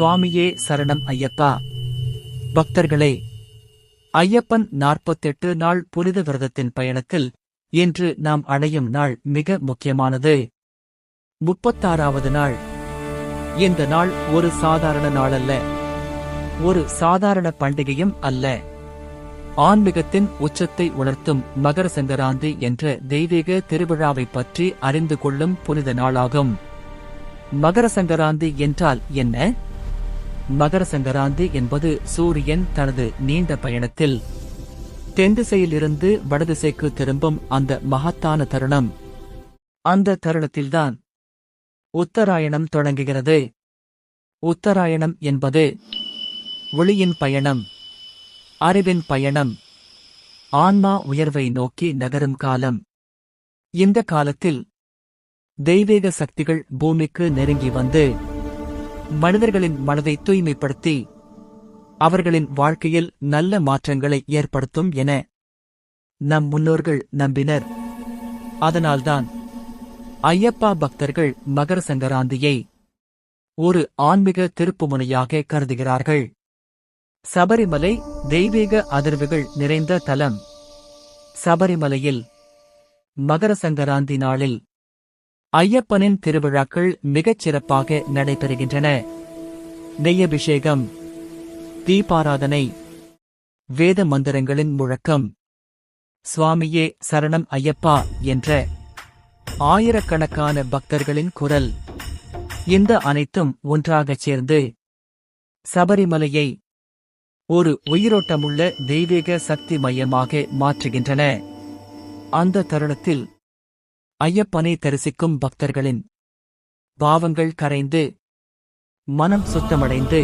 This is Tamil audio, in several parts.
சுவாமியே சரணம் ஐயப்பா. பக்தர்களே, ஐயப்பன் 48 நாள் புனித விரதத்தின் பயணத்தில் இன்று நாம் அடையும் நாள் மிக முக்கியமானது. 36வது நாள். இந்த நாள் ஒரு சாதாரண நாளல்ல, ஒரு சாதாரண பண்டிகையும் அல்ல. ஆன்மீகத்தின் உச்சத்தை உணர்த்தும் மகர சங்கராந்தி என்ற தெய்வீக திருவிழாவை பற்றி அறிந்து கொள்ளும் புனித நாளாகும். மகர சங்கராந்தி என்றால் என்ன? மகர சங்கராந்தி என்பது சூரியன் தனது நீண்ட பயணத்தில் தென்திசையிலிருந்து வடதிசைக்கு திரும்பும் அந்த மகத்தான தருணம். அந்த தருணத்தில்தான் உத்தராயணம் தொடங்குகிறது. உத்தராயணம் என்பது ஒளியின் பயணம், அறிவின் பயணம், ஆன்மா உயர்வை நோக்கி நகரும் காலம். இந்த காலத்தில் தெய்வீக சக்திகள் பூமிக்கு நெருங்கி வந்து மனிதர்களின் மனதை தூய்மைப்படுத்தி அவர்களின் வாழ்க்கையில் நல்ல மாற்றங்களை ஏற்படுத்தும் என நம் முன்னோர்கள் நம்பினர். அதனால்தான் ஐயப்பா பக்தர்கள் மகர சங்கராந்தியை ஒரு ஆன்மீக திருப்புமுனையாக கருதுகிறார்கள். சபரிமலை தெய்வீக அதிர்வுகள் நிறைந்த தலம். சபரிமலையில் மகர சங்கராந்தி நாளில் ஐயப்பனின் திருவிழாக்கள் மிகச் சிறப்பாக நடைபெறுகின்றன. நெய்யபிஷேகம், தீபாராதனை, வேத மந்திரங்களின் முழக்கம், சுவாமியே சரணம் ஐயப்பா என்ற ஆயிரக்கணக்கான பக்தர்களின் குரல், இந்த அனைத்தும் ஒன்றாகச் சேர்ந்து சபரிமலையை ஒரு உயிரோட்டமுள்ள தெய்வீக சக்தி மையமாக மாற்றுகின்றன. அந்த தருணத்தில் ஐயப்பனை தரிசிக்கும் பக்தர்களின் பாவங்கள் கரைந்து மனம் சுத்தமடைந்து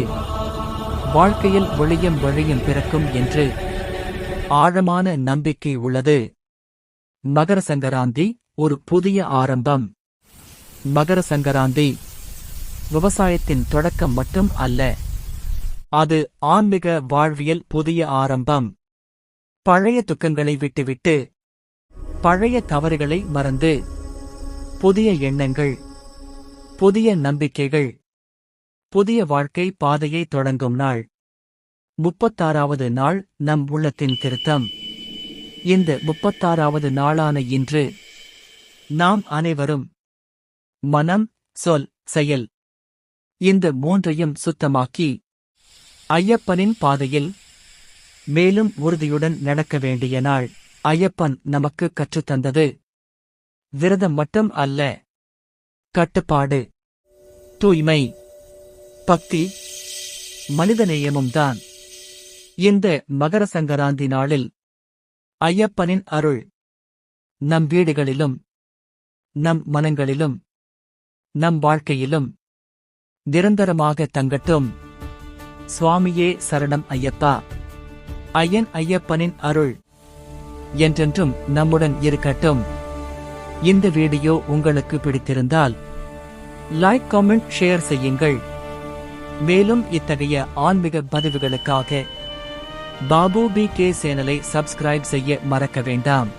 வாழ்க்கையில் ஒளியும் வழியும் பிறக்கும் என்று ஆழமான நம்பிக்கை உள்ளது. மகர சங்கராந்தி ஒரு புதிய ஆரம்பம். மகர சங்கராந்தி விவசாயத்தின் தொடக்கம் மட்டும் அல்ல, அது ஆன்மீக வாழ்வியல் புதிய ஆரம்பம். பழைய துக்கங்களை விட்டுவிட்டு, பழைய தவறுகளை மறந்து, புதிய எண்ணங்கள், புதிய நம்பிக்கைகள், புதிய வாழ்க்கை பாதையை தொடங்கும் நாள். 36வது நாள் நம் உள்ளத்தின் திருத்தம். இந்த 36வது நாளான இன்று நாம் அனைவரும் மனம், சொல், செயல் இந்த மூன்றையும் சுத்தமாக்கி ஐயப்பனின் பாதையில் மேலும் உறுதியுடன் நடக்க வேண்டிய நாள். ஐயப்பன் நமக்கு கற்றுத்தந்தது விரதம் மட்டும் அல்ல, கட்டுப்பாடு, தூய்மை, பக்தி, மனிதநேயமும் தான். இந்த மகர சங்கராந்தி நாளில் ஐயப்பனின் அருள் நம் வீடுகளிலும், நம் மனங்களிலும், நம் வாழ்க்கையிலும் நிரந்தரமாக தங்கட்டும். சுவாமியே சரணம் ஐயப்பா. ஐயன் ஐயப்பனின் அருள் என்றென்றும் நம்முடன் இருக்கட்டும். இந்த வீடியோ உங்களுக்கு பிடித்திருந்தால் லைக், கமெண்ட், ஷேர் செய்யுங்கள். மேலும் இத்தகைய ஆன்மீக பதிவுகளுக்காக பாபு BK சேனலை சப்ஸ்கிரைப் செய்ய மறக்க வேண்டாம்.